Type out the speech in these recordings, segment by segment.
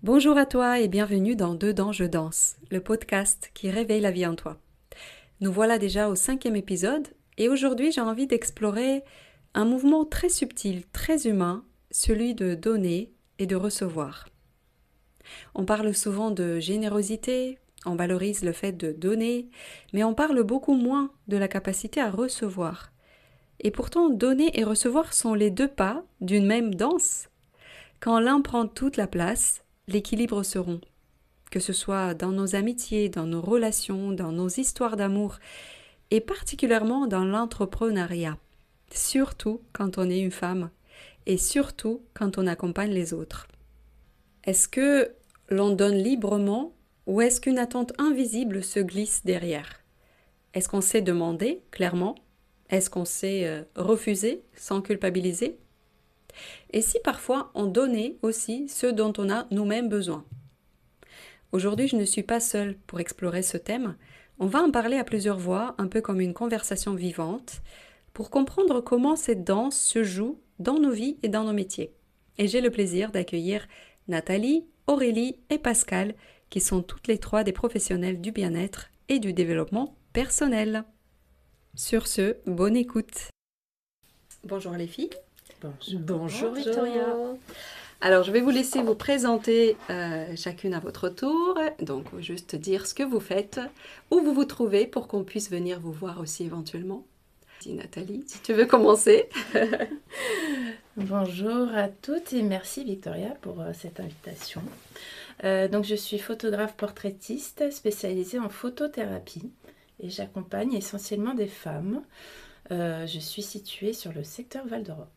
Bonjour à toi et bienvenue dans Dedans je danse, le podcast qui réveille la vie en toi. Nous voilà déjà au 5e épisode et aujourd'hui j'ai envie d'explorer un mouvement très subtil, très humain, celui de donner et de recevoir. On parle souvent de générosité, on valorise le fait de donner, mais on parle beaucoup moins de la capacité à recevoir. Et pourtant, donner et recevoir sont les deux pas d'une même danse. Quand l'un prend toute la place, l'équilibre se rompt. Que ce soit dans nos amitiés, dans nos relations, dans nos histoires d'amour, et particulièrement dans l'entrepreneuriat. Surtout quand on est une femme, et surtout quand on accompagne les autres. Est-ce que l'on donne librement ou est-ce qu'une attente invisible se glisse derrière? Est-ce qu'on sait demander clairement? Est-ce qu'on sait refuser sans culpabiliser? Et si parfois on donnait aussi ce dont on a nous-mêmes besoin? Aujourd'hui, je ne suis pas seule pour explorer ce thème. On va en parler à plusieurs voix, un peu comme une conversation vivante, pour comprendre comment cette danse se joue dans nos vies et dans nos métiers. Et j'ai le plaisir d'accueillir Nathalie, Aurélie et Pascal, qui sont toutes les trois des professionnels du bien-être et du développement personnel. Sur ce, bonne écoute. Bonjour les filles. Bonjour Victoria. Alors, je vais vous laisser vous présenter chacune à votre tour. Donc, juste dire ce que vous faites, où vous vous trouvez pour qu'on puisse venir vous voir aussi éventuellement. Nathalie, si tu veux commencer. Bonjour à toutes et merci Victoria pour cette invitation. Donc, je suis photographe portraitiste spécialisée en photothérapie et j'accompagne essentiellement des femmes. Je suis située sur le secteur Val d'Europe.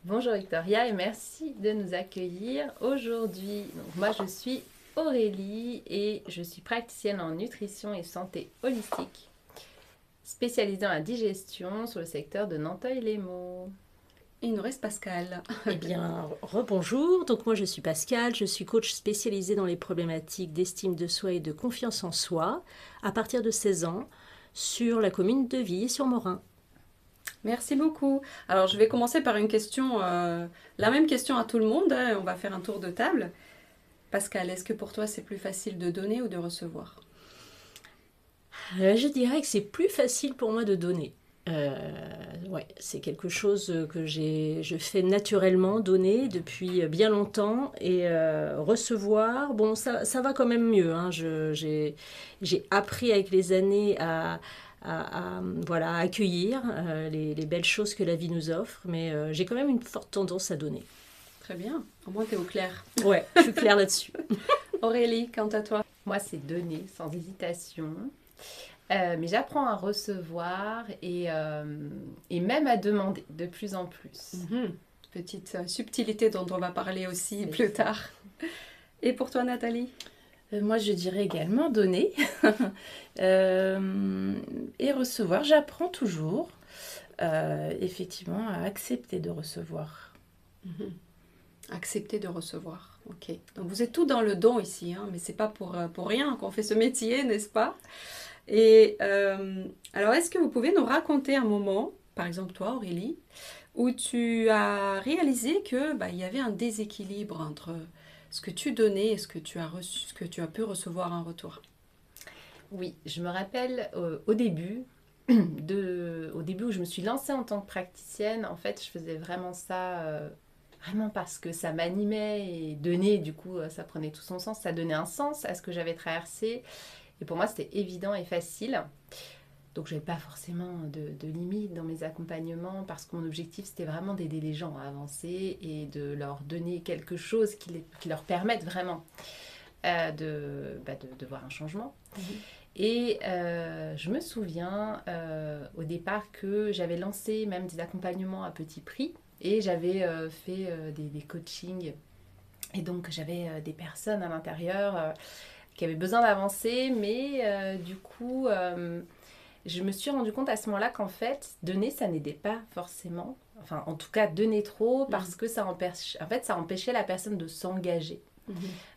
Bonjour Victoria et merci de nous accueillir aujourd'hui. Donc, moi je suis Aurélie et je suis praticienne en nutrition et santé holistique, spécialisée dans la digestion sur le secteur de Nanteuil-les-Maux. Il nous reste Pascal. Eh bien, rebonjour. Donc moi je suis Pascal, je suis coach spécialisée dans les problématiques d'estime de soi et de confiance en soi à partir de 16 ans sur la commune de Villiers-sur-Morin. Merci beaucoup. Alors, je vais commencer par une question, la même question à tout le monde. On va faire un tour de table. Pascal, est-ce que pour toi, c'est plus facile de donner ou de recevoir? Je dirais que c'est plus facile pour moi de donner. Ouais, c'est quelque chose que je fais naturellement, donner depuis bien longtemps et recevoir, bon, ça va quand même mieux. Hein. J'ai appris avec les années voilà, à accueillir les belles choses que la vie nous offre, mais j'ai quand même une forte tendance à donner. Très bien, au moins tu es au clair. Ouais, je suis claire là-dessus. Aurélie, quant à toi? Moi c'est donner sans hésitation, mais j'apprends à recevoir et même à demander de plus en plus. Petite subtilité dont on va parler aussi plus tard. Et pour toi Nathalie? Moi, je dirais également donner et recevoir. J'apprends toujours, effectivement, à accepter de recevoir. Accepter de recevoir, ok. Donc vous êtes tous dans le don ici, hein, mais c'est pas pour rien qu'on fait ce métier, n'est-ce pas? Et alors, est-ce que vous pouvez nous raconter un moment, par exemple toi Aurélie, où tu as réalisé que il y avait un déséquilibre entre ce que tu donnais et ce que tu as reçu, ce que tu as pu recevoir en retour? Oui, je me rappelle au début où je me suis lancée en tant que praticienne, en fait, je faisais vraiment ça vraiment parce que ça m'animait et donner, du coup, ça prenait tout son sens, ça donnait un sens à ce que j'avais traversé. Et pour moi, c'était évident et facile. Donc, je n'avais pas forcément de limites dans mes accompagnements parce que mon objectif, c'était vraiment d'aider les gens à avancer et de leur donner quelque chose qui leur permette vraiment de voir un changement. Et je me souviens au départ que j'avais lancé même des accompagnements à petit prix et j'avais fait des coachings. Et donc, j'avais des personnes à l'intérieur qui avaient besoin d'avancer, mais du coup, je me suis rendu compte à ce moment-là qu'en fait, donner, ça n'aidait pas forcément. Enfin, en tout cas, donner trop parce que ça empêchait la personne de s'engager.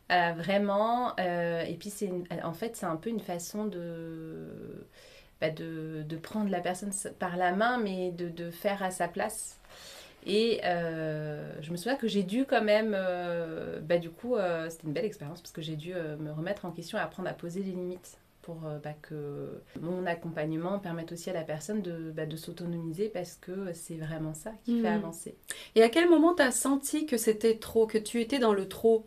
Vraiment. Et puis, en fait, c'est un peu une façon de prendre la personne par la main, mais de faire à sa place. Et je me souviens que j'ai dû quand même, du coup, c'était une belle expérience parce que j'ai dû me remettre en question et apprendre à poser les limites pour que mon accompagnement permette aussi à la personne de s'autonomiser parce que c'est vraiment ça qui fait avancer. Et à quel moment tu as senti que c'était trop, que tu étais dans le trop?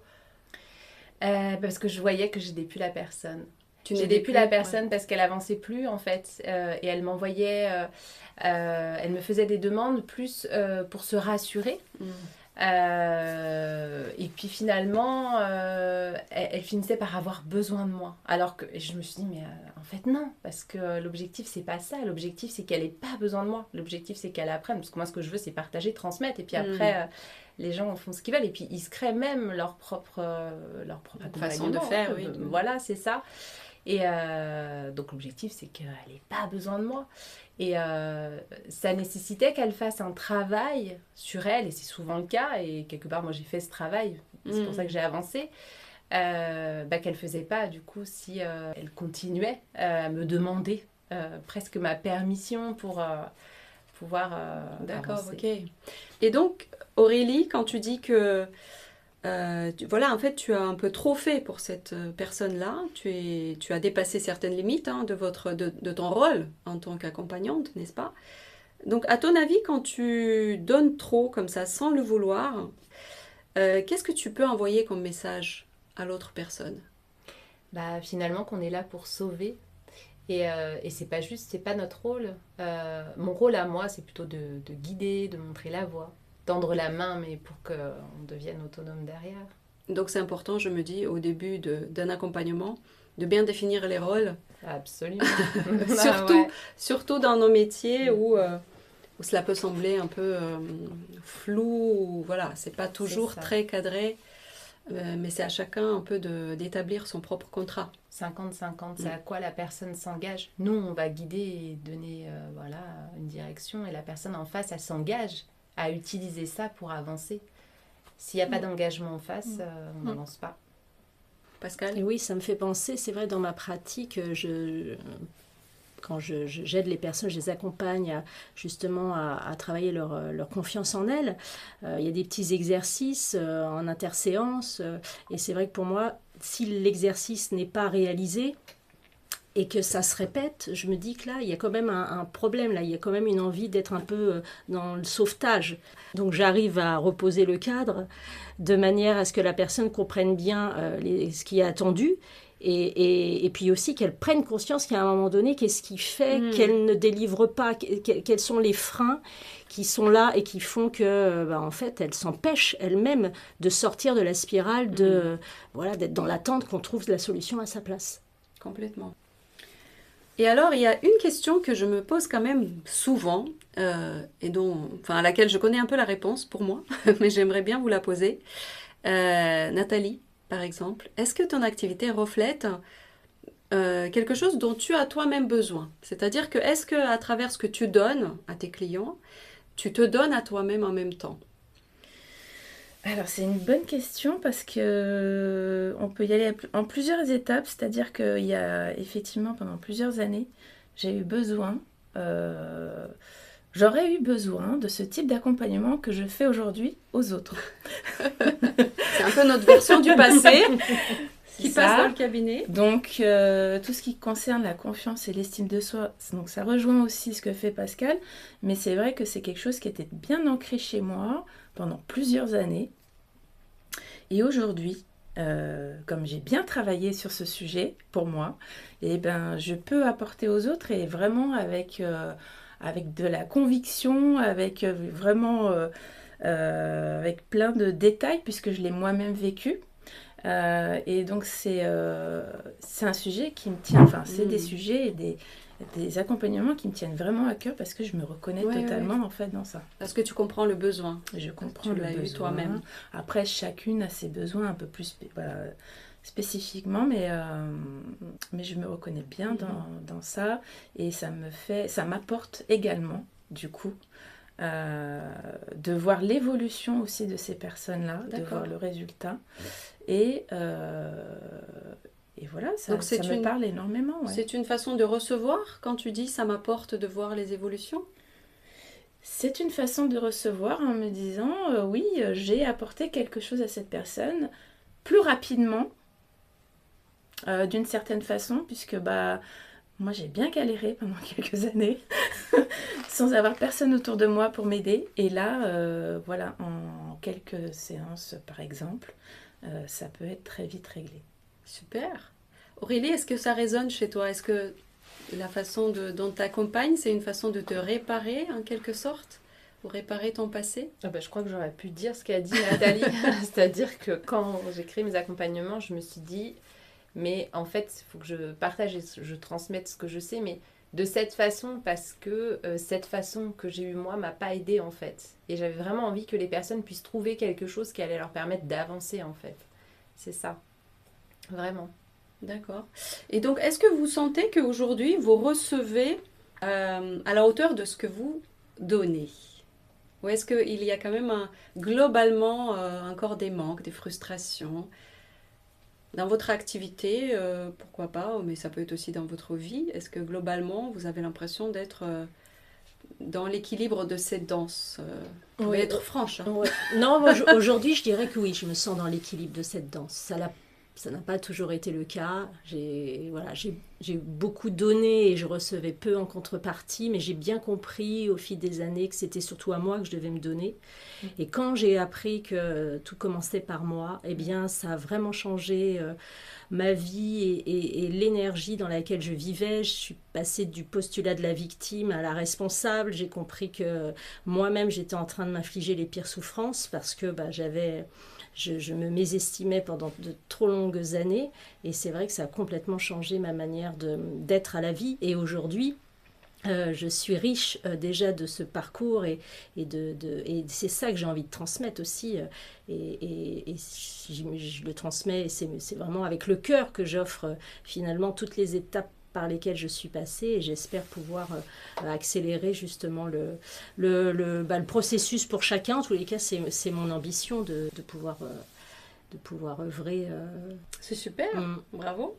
Parce que je voyais que j'aidais plus la personne. Tu J'aidais n'aidais plus la personne ouais. parce qu'elle avançait plus en fait et elle m'envoyait, elle me faisait des demandes plus pour se rassurer. Et puis finalement, elle finissait par avoir besoin de moi. Alors que je me suis dit, mais en fait non, parce que l'objectif c'est pas ça. L'objectif c'est qu'elle ait pas besoin de moi. L'objectif c'est qu'elle apprenne. Parce que moi ce que je veux c'est partager, transmettre. Et puis après, les gens font ce qu'ils veulent. Et puis ils se créent même leur propre façon de faire. Oui. Voilà, c'est ça. Et donc l'objectif c'est qu'elle n'ait pas besoin de moi. Et ça nécessitait qu'elle fasse un travail sur elle, et c'est souvent le cas, et quelque part moi j'ai fait ce travail, c'est pour ça que j'ai avancé, qu'elle faisait pas du coup si elle continuait à me demander presque ma permission pour pouvoir D'accord, avancer. ok. Et donc Aurélie, quand tu dis que voilà, en fait, tu as un peu trop fait pour cette personne-là. Tu as dépassé certaines limites de ton rôle en tant qu'accompagnante, n'est-ce pas? Donc, à ton avis, quand tu donnes trop comme ça, sans le vouloir, qu'est-ce que tu peux envoyer comme message à l'autre personne? Finalement qu'on est là pour sauver. Et c'est pas juste, c'est pas notre rôle. Mon rôle à moi, c'est plutôt de guider, de montrer la voie. Tendre la main, mais pour qu'on devienne autonome derrière. Donc c'est important, je me dis, au début d'un accompagnement, de bien définir les rôles. Absolument. surtout dans nos métiers où cela peut sembler un peu flou, ou voilà, c'est pas toujours très cadré, mais c'est à chacun un peu d'établir son propre contrat. 50-50, c'est à quoi la personne s'engage. Nous, on va guider et donner une direction, et la personne en face, elle s'engage à utiliser ça pour avancer. S'il n'y a pas d'engagement en face, on n'avance pas. Pascal? Et oui, ça me fait penser, c'est vrai, dans ma pratique, quand j'aide les personnes, je les accompagne justement à travailler leur confiance en elles. Il y a des petits exercices en interséance, et c'est vrai que pour moi, si l'exercice n'est pas réalisé, et que ça se répète, je me dis que là, il y a quand même un problème, là, il y a quand même une envie d'être un peu dans le sauvetage. Donc j'arrive à reposer le cadre de manière à ce que la personne comprenne bien ce qui est attendu, et puis aussi qu'elle prenne conscience qu'à un moment donné, qu'est-ce qui fait qu'elle ne délivre pas, quels sont les freins qui sont là et qui font que, en fait, elle s'empêche elle-même de sortir de la spirale d'être dans l'attente qu'on trouve la solution à sa place. Complètement. Et alors, il y a une question que je me pose quand même souvent, et à laquelle je connais un peu la réponse pour moi, mais j'aimerais bien vous la poser. Nathalie, par exemple, est-ce que ton activité reflète quelque chose dont tu as toi-même besoin? C'est-à-dire que est-ce qu'à travers ce que tu donnes à tes clients, tu te donnes à toi-même en même temps? Alors c'est une bonne question parce que on peut y aller en plusieurs étapes, c'est-à-dire qu'il y a effectivement pendant plusieurs années, j'ai eu besoin, j'aurais eu besoin de ce type d'accompagnement que je fais aujourd'hui aux autres. C'est un peu notre version du passé qui passe dans le cabinet. Donc tout ce qui concerne la confiance et l'estime de soi, donc ça rejoint aussi ce que fait Pascal, mais c'est vrai que c'est quelque chose qui était bien ancré chez moi pendant plusieurs années. Et aujourd'hui, comme j'ai bien travaillé sur ce sujet pour moi, je peux apporter aux autres, et vraiment avec de la conviction, avec vraiment avec plein de détails puisque je l'ai moi-même vécu. Et donc c'est un sujet qui me tient, c'est des sujets et des accompagnements qui me tiennent vraiment à cœur parce que je me reconnais totalement en fait dans ça. Parce que tu comprends le besoin. Je comprends le besoin. Toi-même. Après, chacune a ses besoins un peu plus spécifiquement, mais je me reconnais bien dans ça, et ça m'apporte également du coup de voir l'évolution aussi de ces personnes-là, de voir le résultat, et voilà, ça me parle énormément. Ouais. C'est une façon de recevoir quand tu dis « ça m'apporte de voir les évolutions » c'est une façon de recevoir en me disant oui, j'ai apporté quelque chose à cette personne plus rapidement, d'une certaine façon, puisque moi j'ai bien galéré pendant quelques années sans avoir personne autour de moi pour m'aider. Et là, voilà, en quelques séances par exemple, ça peut être très vite réglé. Super. Aurélie, est-ce que ça résonne chez toi? Est-ce que la façon dont tu accompagnes, c'est une façon de te réparer en quelque sorte? Ou réparer ton passé? Je crois que j'aurais pu dire ce qu'a dit Nathalie. C'est-à-dire que quand j'ai créé mes accompagnements, je me suis dit, mais en fait, il faut que je partage et je transmette ce que je sais, mais de cette façon, parce que cette façon que j'ai eue moi m'a pas aidée en fait. Et j'avais vraiment envie que les personnes puissent trouver quelque chose qui allait leur permettre d'avancer en fait. C'est ça. Vraiment. D'accord. Et donc, est-ce que vous sentez qu'aujourd'hui, vous recevez à la hauteur de ce que vous donnez? Ou est-ce qu'il y a quand même globalement encore des manques, des frustrations dans votre activité? Pourquoi pas, mais ça peut être aussi dans votre vie. Est-ce que globalement, vous avez l'impression d'être dans l'équilibre de cette danse? Vous pouvez être franche. Hein. Ouais. Non, moi, aujourd'hui, je dirais que oui, je me sens dans l'équilibre de cette danse. Ça n'a pas toujours été le cas. J'ai beaucoup donné et je recevais peu en contrepartie, mais j'ai bien compris au fil des années que c'était surtout à moi que je devais me donner. Et quand j'ai appris que tout commençait par moi, eh bien, ça a vraiment changé ma vie et l'énergie dans laquelle je vivais. Je suis passée du postulat de la victime à la responsable. J'ai compris que moi-même, j'étais en train de m'infliger les pires souffrances parce que je me mésestimais pendant de trop longues années et c'est vrai que ça a complètement changé ma manière d'être à la vie. Et aujourd'hui, je suis riche déjà de ce parcours et c'est ça que j'ai envie de transmettre aussi. Et je le transmets et c'est vraiment avec le cœur que j'offre finalement toutes les étapes par lesquelles je suis passée et j'espère pouvoir accélérer justement le processus pour chacun. En tous les cas, c'est mon ambition de pouvoir œuvrer. C'est super, bravo.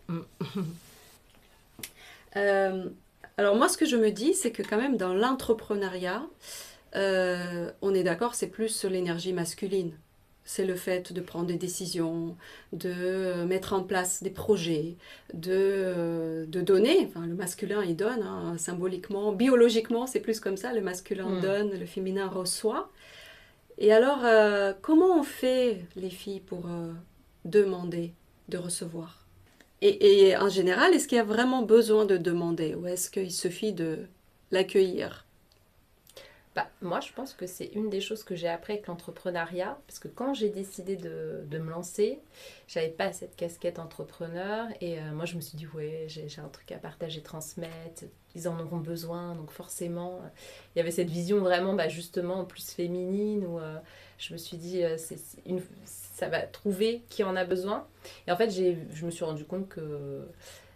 Alors moi, ce que je me dis, c'est que quand même dans l'entrepreneuriat, on est d'accord, c'est plus sur l'énergie masculine. C'est le fait de prendre des décisions, de mettre en place des projets, de donner. Enfin, le masculin, il donne, hein, symboliquement, biologiquement, c'est plus comme ça. Le masculin donne, le féminin reçoit. Et alors, comment on fait, les filles, pour demander, de recevoir? Et en général, est-ce qu'il y a vraiment besoin de demander ou est-ce qu'il suffit de l'accueillir? Moi, je pense que c'est une des choses que j'ai appris avec l'entrepreneuriat, parce que quand j'ai décidé de me lancer, j'avais pas cette casquette entrepreneur, et moi je me suis dit, ouais, j'ai un truc à partager, transmettre, ils en auront besoin, donc forcément, il y avait cette vision vraiment, justement, plus féminine, où je me suis dit, ça va trouver qui en a besoin, et en fait, je me suis rendu compte que...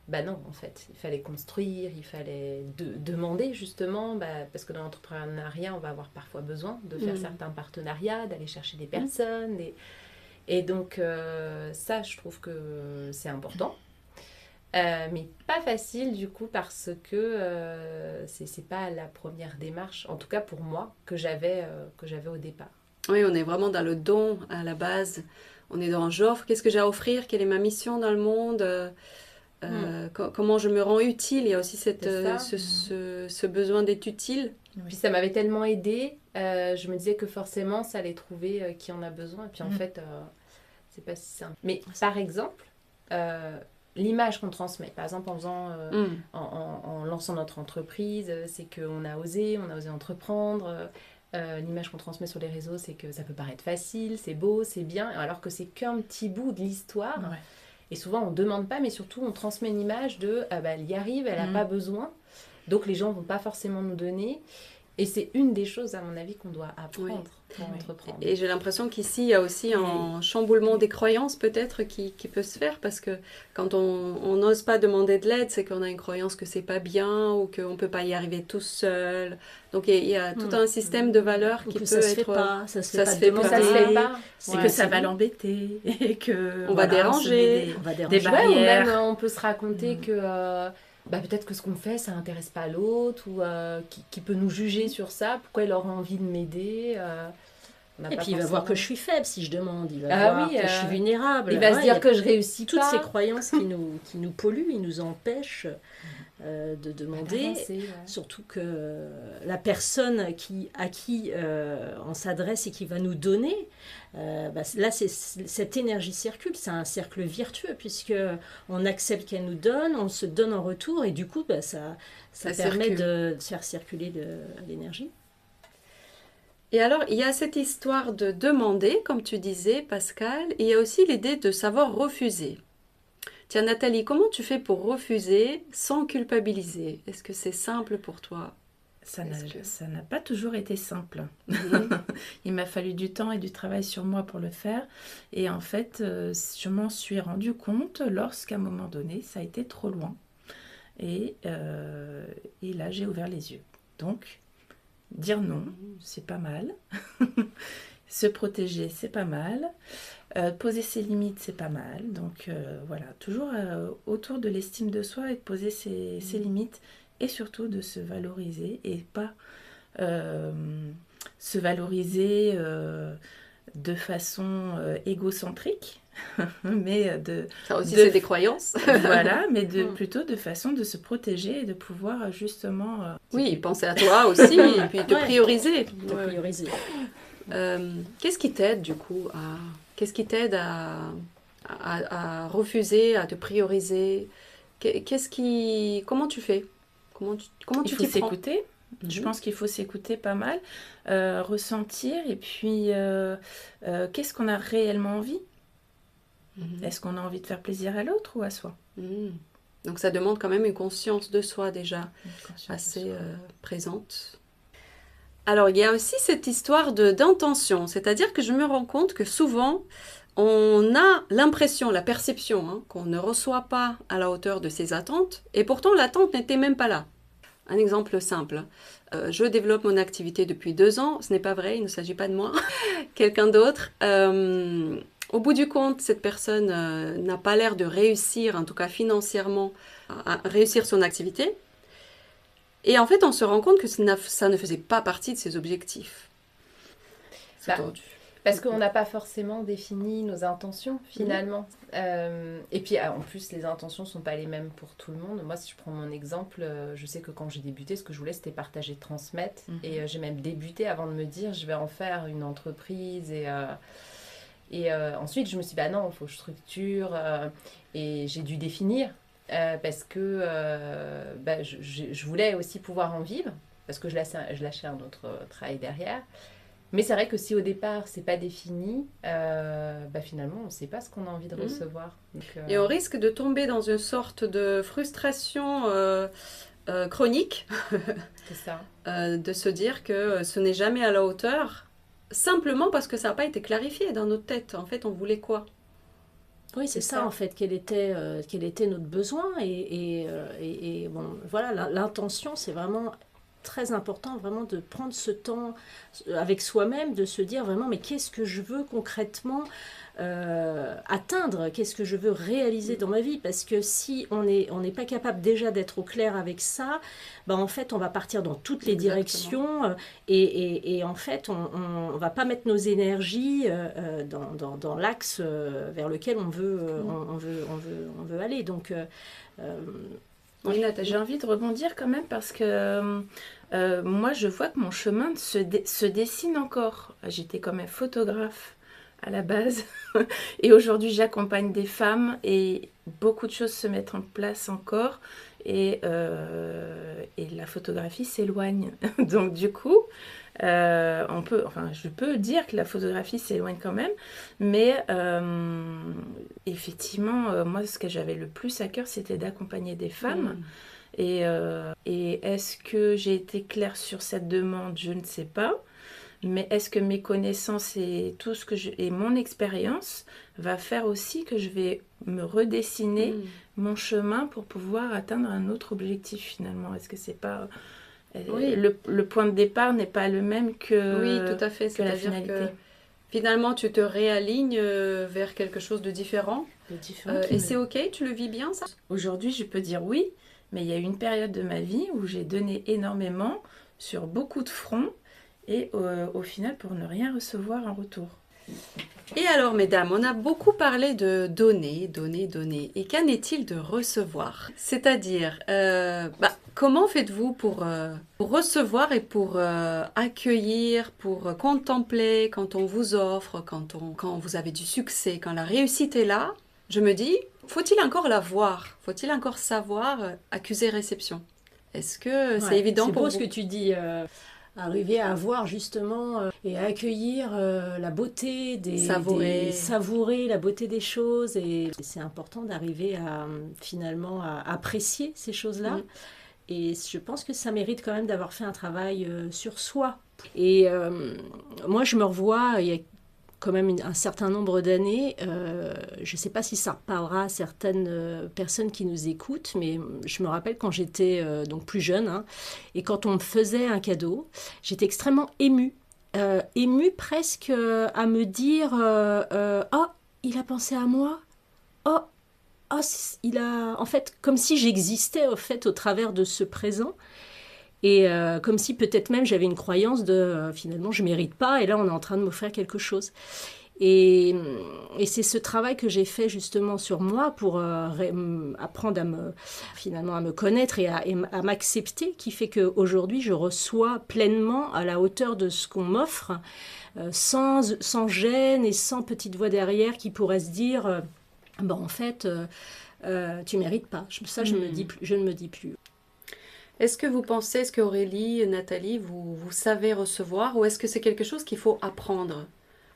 non, en fait, il fallait construire, il fallait demander justement, parce que dans l'entrepreneuriat, on va avoir parfois besoin de faire certains partenariats, d'aller chercher des personnes. Et donc, ça, je trouve que c'est important. Mais pas facile du coup, parce que c'est pas la première démarche, en tout cas pour moi, que j'avais au départ. Oui, on est vraiment dans le don à la base. On est dans j'offre, qu'est-ce que j'ai à offrir, quelle est ma mission dans le monde comment je me rends utile. Il y a aussi ce besoin d'être utile. Puis ça m'avait tellement aidée, je me disais que forcément ça allait trouver qui en a besoin, et puis en fait c'est pas si simple. Mais par exemple, l'image qu'on transmet, par exemple en lançant notre entreprise, c'est qu'on a osé entreprendre. L'image qu'on transmet sur les réseaux, c'est que ça peut paraître facile, c'est beau, c'est bien, alors que c'est qu'un petit bout de l'histoire. Ouais. Et souvent, on ne demande pas, mais surtout, on transmet une image de elle y arrive, elle n'a pas besoin. Donc, les gens ne vont pas forcément nous donner. Et c'est une des choses, à mon avis, qu'on doit apprendre pour entreprendre. Et j'ai l'impression qu'ici, il y a aussi un chamboulement des croyances, peut-être, qui peut se faire. Parce que quand on n'ose pas demander de l'aide, c'est qu'on a une croyance que c'est pas bien ou qu'on ne peut pas y arriver tout seul. Donc, il y a tout un système de valeurs qui peut être... Ça se fait pas. Ça se fait pas. C'est que ça va l'embêter et que... On va déranger. Des barrières. Ou même, on peut se raconter que... peut-être que ce qu'on fait, ça n'intéresse pas l'autre, ou qui peut nous juger sur ça, pourquoi il aura envie de m'aider. Et puis il va voir que je suis faible si je demande, il va voir oui, que je suis vulnérable. Il va se dire que je réussis toutes pas. ces croyances qui nous polluent, ils nous empêchent de demander. Surtout que la personne à qui on s'adresse et qui va nous donner, là cette énergie circule, c'est un cercle vertueux puisque on accepte qu'elle nous donne, on se donne en retour et du coup ça permet de faire circuler l'énergie. Et alors, il y a cette histoire de demander, comme tu disais, Pascal, et il y a aussi l'idée de savoir refuser. Tiens, Nathalie, comment tu fais pour refuser sans culpabiliser? Est-ce que c'est simple pour toi? Ça n'a pas toujours été simple. Il m'a fallu du temps et du travail sur moi pour le faire. Et en fait, je m'en suis rendu compte lorsqu'à un moment donné, ça a été trop loin. Et là, j'ai ouvert les yeux. Donc, dire non, c'est pas mal. Se protéger, c'est pas mal. Poser ses limites, c'est pas mal. Donc voilà, toujours autour de l'estime de soi et de poser ses limites et surtout de se valoriser et pas se valoriser de façon égocentrique. Mais ça aussi, c'est des croyances. Voilà, mais plutôt de façon de se protéger et de pouvoir justement... oui, penser à toi aussi et puis te prioriser. Prioriser. Qu'est-ce qui t'aide du coup à refuser, à te prioriser? Comment tu fais? Comment tu t'y prends? Il faut s'écouter. Je pense qu'il faut s'écouter pas mal, ressentir et puis qu'est-ce qu'on a réellement envie? Est-ce qu'on a envie de faire plaisir à l'autre ou à soi? Donc ça demande quand même une conscience de soi déjà assez présente. Alors il y a aussi cette histoire d'intention, c'est-à-dire que je me rends compte que souvent on a l'impression, la perception qu'on ne reçoit pas à la hauteur de ses attentes et pourtant l'attente n'était même pas là. Un exemple simple, je développe mon activité depuis 2 ans, ce n'est pas vrai, il ne s'agit pas de moi, quelqu'un d'autre. Au bout du compte, cette personne n'a pas l'air de réussir, en tout cas financièrement, à réussir son activité. Et en fait, on se rend compte que ça ne faisait pas partie de ses objectifs. C'est tordu. Parce qu'on n'a pas forcément défini nos intentions, finalement. Et puis, en plus, les intentions ne sont pas les mêmes pour tout le monde. Moi, si je prends mon exemple, je sais que quand j'ai débuté, ce que je voulais, c'était partager, transmettre. Et j'ai même débuté avant de me dire, je vais en faire une entreprise. Et ensuite, je me suis dit, non, il faut que je structure. Et j'ai dû définir. Parce que je voulais aussi pouvoir en vivre. Parce que je lâchais un autre travail derrière. Mais c'est vrai que si au départ, c'est pas défini, finalement, on ne sait pas ce qu'on a envie de recevoir. Donc, Et on risque de tomber dans une sorte de frustration chronique. C'est ça. De se dire que ce n'est jamais à la hauteur, simplement parce que ça n'a pas été clarifié dans notre tête. En fait, on voulait quoi? Oui, c'est ça en fait, quel était notre besoin. Et bon, voilà, l'intention, c'est vraiment très important vraiment de prendre ce temps avec soi-même, de se dire vraiment mais qu'est-ce que je veux concrètement atteindre, qu'est-ce que je veux réaliser dans ma vie, parce que si on n'est pas capable déjà d'être au clair avec ça, en fait on va partir dans toutes les directions et en fait on va pas mettre nos énergies dans l'axe vers lequel on veut aller. Donc oui, j'ai envie de rebondir quand même parce que moi je vois que mon chemin se dessine encore. J'étais quand même photographe à la base et aujourd'hui j'accompagne des femmes et beaucoup de choses se mettent en place encore et la photographie s'éloigne. Donc du coup je peux dire que la photographie s'éloigne quand même, mais effectivement, moi, ce que j'avais le plus à cœur, c'était d'accompagner des femmes. Et est-ce que j'ai été claire sur cette demande? Je ne sais pas. Mais est-ce que mes connaissances et tout ce que et mon expérience va faire aussi que je vais me redessiner mon chemin pour pouvoir atteindre un autre objectif finalement? Est-ce que c'est pas... Oui. Le point de départ n'est pas le même que, oui, tout à fait. Que la finalité. Que finalement, tu te réalignes vers quelque chose de différent. Et c'est ok, tu le vis bien ça? Aujourd'hui, je peux dire oui. Mais il y a eu une période de ma vie où j'ai donné énormément sur beaucoup de fronts et au final pour ne rien recevoir en retour. Et alors, mesdames, on a beaucoup parlé de donner, donner, donner. Et qu'en est-il de recevoir? C'est-à-dire, comment faites-vous pour recevoir et pour accueillir, pour contempler quand on vous offre, quand vous avez du succès, quand la réussite est là? Je me dis, faut-il encore la voir? Faut-il encore savoir accuser réception? Est-ce que c'est évident pour vous? C'est beau ce que tu dis. Arriver à voir justement et à accueillir la beauté savourer la beauté des choses, et c'est important d'arriver à finalement à apprécier ces choses-là. Et je pense que ça mérite quand même d'avoir fait un travail sur soi. Et moi je me revois il y a quand même un certain nombre d'années, je ne sais pas si ça parlera à certaines personnes qui nous écoutent, mais je me rappelle quand j'étais donc plus jeune, hein, et quand on me faisait un cadeau, j'étais extrêmement émue presque à me dire oh, il a pensé à moi, oh, il a, en fait, comme si j'existais au travers de ce présent. Et comme si peut-être même j'avais une croyance de finalement je ne mérite pas, et là on est en train de m'offrir quelque chose. Et c'est ce travail que j'ai fait justement sur moi pour apprendre à me connaître et à m'accepter, qui fait qu'aujourd'hui je reçois pleinement à la hauteur de ce qu'on m'offre, sans gêne et sans petite voix derrière qui pourrait se dire en fait tu ne mérites pas. Ça je ne me dis plus. Est-ce que Aurélie, Nathalie, vous savez recevoir, ou est-ce que c'est quelque chose qu'il faut apprendre?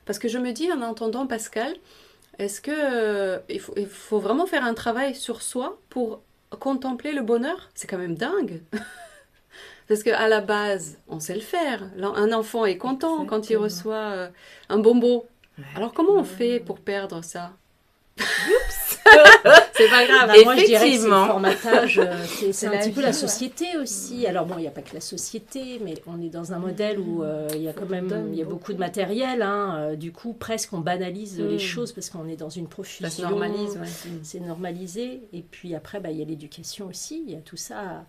Parce que je me dis, en entendant Pascal, est-ce que il faut vraiment faire un travail sur soi pour contempler le bonheur? C'est quand même dingue. Parce qu'à la base, on sait le faire. Un enfant est content quand il reçoit un bonbon. Alors comment on fait pour perdre ça? C'est pas grave. Moi je dirais que c'est le formatage, c'est un petit peu la société aussi. Alors bon, il n'y a pas que la société, mais on est dans un modèle où il y a quand même beaucoup de matériel, hein. Du coup presque on banalise les choses parce qu'on est dans une profusion. Ça se normalise, c'est normalisé. Et puis après il y a l'éducation aussi, il y a tout ça.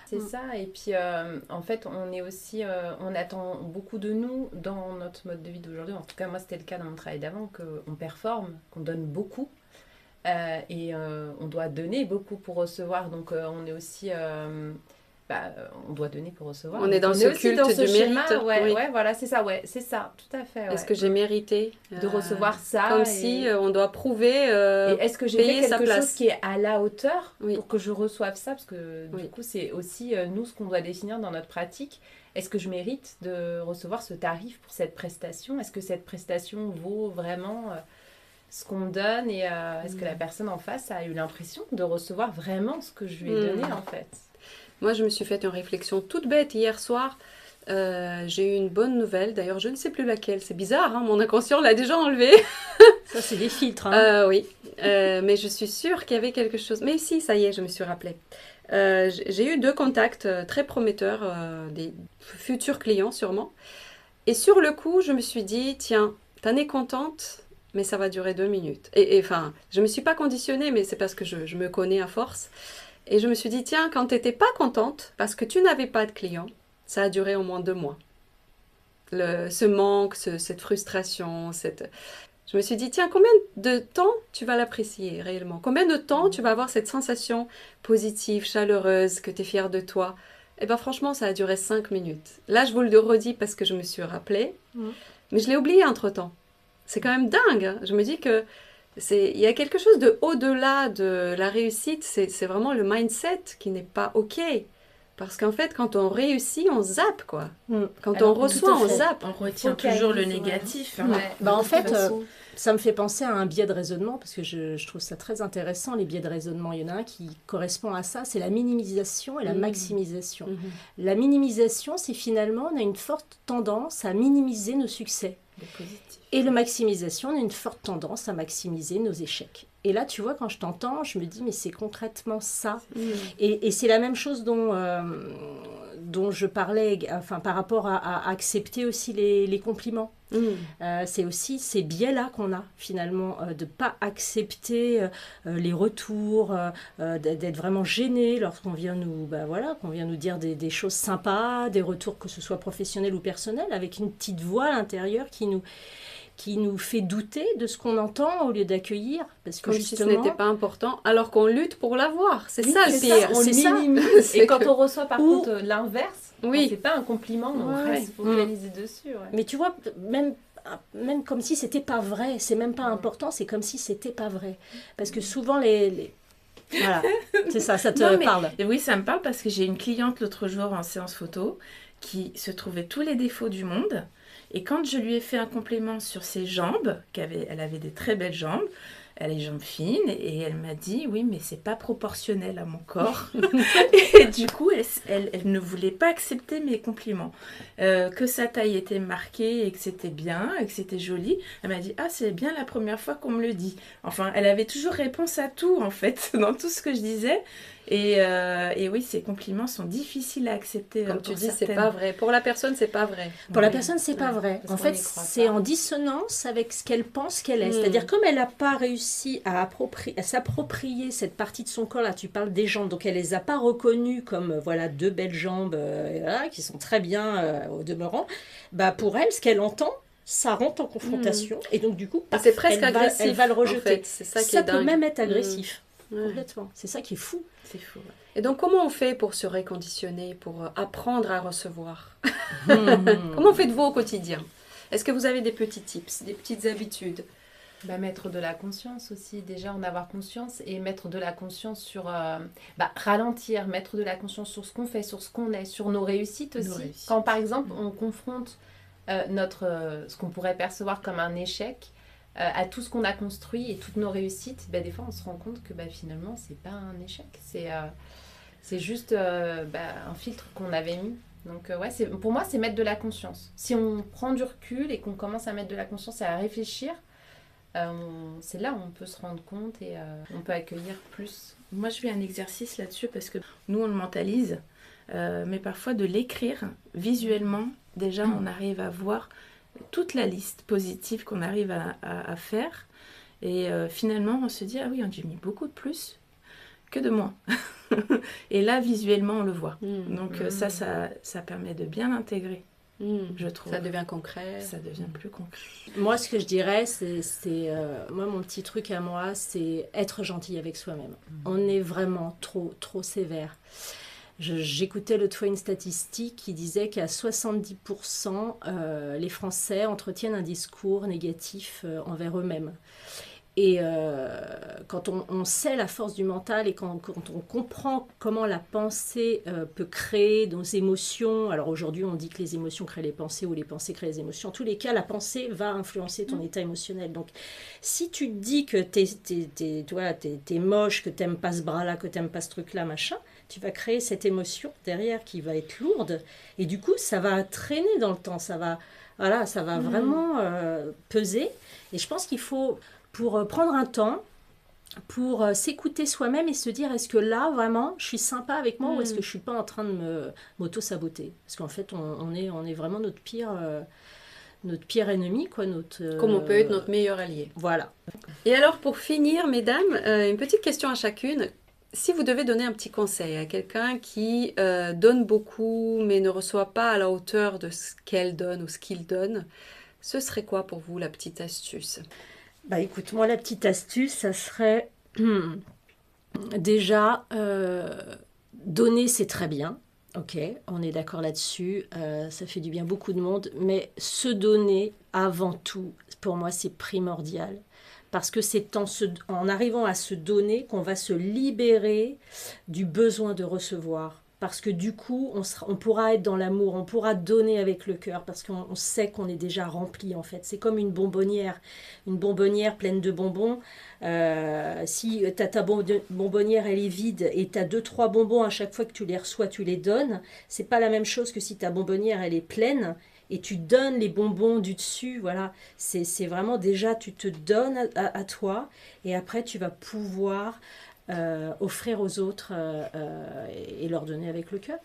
C'est ça, et puis en fait on est aussi, on attend beaucoup de nous dans notre mode de vie d'aujourd'hui. En tout cas moi c'était le cas dans mon travail d'avant, qu'on performe, qu'on donne beaucoup. Et on doit donner beaucoup pour recevoir, donc on est aussi on doit donner pour recevoir. On est dans ce culte du mérite. Ouais, voilà, c'est ça, tout à fait. Est-ce que j'ai mérité de recevoir ça, comme si on doit prouver, et est-ce que j'ai fait quelque chose qui est à la hauteur Oui. pour que je reçoive ça, parce que du coup c'est aussi nous ce qu'on doit définir dans notre pratique. Est-ce que je mérite de recevoir ce tarif pour cette prestation? Est-ce que cette prestation vaut vraiment ce qu'on me donne, et est-ce que la personne en face a eu l'impression de recevoir vraiment ce que je lui ai donné en fait? Moi, je me suis fait une réflexion toute bête hier soir. J'ai eu une bonne nouvelle. D'ailleurs, je ne sais plus laquelle. C'est bizarre, hein, mon inconscient l'a déjà enlevé. Ça, c'est des filtres. Hein. Oui, mais je suis sûre qu'il y avait quelque chose. Mais si, ça y est, je me suis rappelée. J'ai eu 2 contacts très prometteurs, des futurs clients sûrement. Et sur le coup, je me suis dit, tiens, t'en es contente, mais ça va durer 2 minutes. Et enfin, je ne me suis pas conditionnée, mais c'est parce que je me connais à force. Et je me suis dit, tiens, quand tu n'étais pas contente, parce que tu n'avais pas de clients, ça a duré au moins 2 mois. Ce manque, cette frustration, Je me suis dit, tiens, combien de temps tu vas l'apprécier réellement? Combien de temps tu vas avoir cette sensation positive, chaleureuse, que tu es fière de toi? Eh bien franchement, ça a duré 5 minutes. Là, je vous le redis parce que je me suis rappelée, mais je l'ai oublié entre-temps. C'est quand même dingue, hein. Je me dis que il y a quelque chose de au-delà de la réussite, c'est vraiment le mindset qui n'est pas OK. Parce qu'en fait, quand on réussit, on zappe, quoi. Quand on reçoit, on zappe. On retient toujours le négatif. Hein. En fait, ça me fait penser à un biais de raisonnement, parce que je trouve ça très intéressant, les biais de raisonnement. Il y en a un qui correspond à ça, c'est la minimisation et la maximisation. La minimisation, c'est finalement, on a une forte tendance à minimiser nos succès. Et la maximisation, on a une forte tendance à maximiser nos échecs. Et là, tu vois, quand je t'entends, je me dis, mais c'est concrètement ça. Et c'est la même chose dont je parlais, enfin, par rapport à accepter aussi les compliments. C'est aussi ces biais-là qu'on a finalement, de ne pas accepter les retours, d'être vraiment gêné lorsqu'on vient qu'on vient nous dire des choses sympas, des retours que ce soit professionnels ou personnels, avec une petite voix à l'intérieur qui nous fait douter de ce qu'on entend au lieu d'accueillir. Parce que Comme justement, si ce n'était pas important, alors qu'on lutte pour l'avoir. C'est Oui, ça le c'est pire. ça, On c'est le ça. minimise. Et C'est quand que- on reçoit par Ou- contre l'inverse, Oui. c'est pas un compliment, on Ouais, reste focalisé dessus. Ouais. mais tu vois, même comme si c'était pas vrai, c'est même pas important, c'est comme si c'était pas vrai. Parce que souvent Voilà, c'est ça te Non, mais- parle. Et oui, ça me parle parce que j'ai une cliente l'autre jour en séance photo qui se trouvait tous les défauts du monde. Et quand je lui ai fait un compliment sur ses jambes, elle avait des très belles jambes, elle a les jambes fines, et elle m'a dit, oui, mais c'est pas proportionnel à mon corps. Et du coup, elle ne voulait pas accepter mes compliments. Que sa taille était marquée et que c'était bien, et que c'était joli. Elle m'a dit, ah, c'est bien la première fois qu'on me le dit. Enfin, elle avait toujours réponse à tout, en fait, dans tout ce que je disais. Et oui, ces compliments sont difficiles à accepter. Comme pour tu dis, c'est certaines. pas vrai. Pour la personne, c'est pas vrai. Pour la Oui. personne, c'est pas vrai. parce En qu'on fait, n'y croit c'est pas. en dissonance avec ce qu'elle pense qu'elle est. Mm. C'est-à-dire, comme elle n'a pas réussi à s'approprier cette partie de son corps, là, tu parles des jambes, donc elle les a pas reconnues comme, voilà, deux belles jambes, voilà, qui sont très bien au demeurant. Bah, pour elle, ce qu'elle entend, ça rentre en confrontation. Et donc, du coup, Ah, c'est presque elle agressif. elle va le en rejeter. fait. C'est ça qui Ça est peut dingue. même être agressif. Ouais. Complètement. C'est ça qui est fou. C'est fou. Ouais. Et donc, comment on fait pour se réconditionner, pour apprendre à recevoir Mhm. Comment faites-vous au quotidien? Est-ce que vous avez des petits tips, des petites habitudes? Mettre de la conscience aussi, déjà en avoir conscience et mettre de la conscience sur... ralentir, mettre de la conscience sur ce qu'on fait, sur ce qu'on est, sur nos réussites aussi. Nos réussites. Quand par exemple on confronte ce qu'on pourrait percevoir comme un échec à tout ce qu'on a construit et toutes nos réussites, des fois on se rend compte que finalement c'est pas un échec, c'est juste un filtre qu'on avait mis. Donc pour moi c'est mettre de la conscience. Si on prend du recul et qu'on commence à mettre de la conscience et à réfléchir, c'est là où on peut se rendre compte et on peut accueillir plus. Moi, je fais un exercice là-dessus parce que nous, on le mentalise, mais parfois de l'écrire visuellement, déjà, on arrive à voir toute la liste positive qu'on arrive à faire. Et finalement, on se dit, ah oui, j'ai mis beaucoup de plus que de moins. Et là, visuellement, on le voit. Donc ça permet de bien l'intégrer, je trouve. Ça devient concret. Ça devient plus concret. Moi, ce que je dirais, moi, mon petit truc à moi, c'est être gentil avec soi-même. On est vraiment trop sévère. J'écoutais l'autre fois une statistique qui disait qu'à 70%, les Français entretiennent un discours négatif envers eux-mêmes. Et quand on sait la force du mental et quand on comprend comment la pensée peut créer nos émotions, alors aujourd'hui on dit que les émotions créent les pensées ou les pensées créent les émotions, en tous les cas la pensée va influencer ton état émotionnel. Donc si tu te dis que t'es moche, que t'aimes pas ce bras-là, que t'aimes pas ce truc-là, machin, tu vas créer cette émotion derrière qui va être lourde et du coup ça va traîner dans le temps, ça va vraiment peser. Et je pense qu'il faut... pour prendre un temps, pour s'écouter soi-même et se dire est-ce que là, vraiment, je suis sympa avec moi ou est-ce que je ne suis pas en train de m'auto-saboter? Parce qu'en fait, on est vraiment notre pire ennemi. Comme on peut être notre meilleur allié. Voilà. Et alors, pour finir, mesdames, une petite question à chacune. Si vous devez donner un petit conseil à quelqu'un qui donne beaucoup mais ne reçoit pas à la hauteur de ce qu'elle donne ou ce qu'il donne, ce serait quoi pour vous la petite astuce? Écoute, moi, la petite astuce, ça serait déjà donner, c'est très bien. Ok, on est d'accord là-dessus. Ça fait du bien à beaucoup de monde. Mais se donner, avant tout, pour moi, c'est primordial. Parce que c'est en arrivant à se donner qu'on va se libérer du besoin de recevoir. Parce que du coup, on pourra être dans l'amour, on pourra donner avec le cœur, parce qu'on sait qu'on est déjà rempli, en fait. C'est comme une bonbonnière pleine de bonbons. Si ta bonbonnière, elle est vide, et tu as 2-3 bonbons à chaque fois que tu les reçois, tu les donnes, c'est pas la même chose que si ta bonbonnière, elle est pleine, et tu donnes les bonbons du dessus, voilà. C'est vraiment déjà, tu te donnes à toi, et après, tu vas pouvoir... offrir aux autres et leur donner avec le cœur.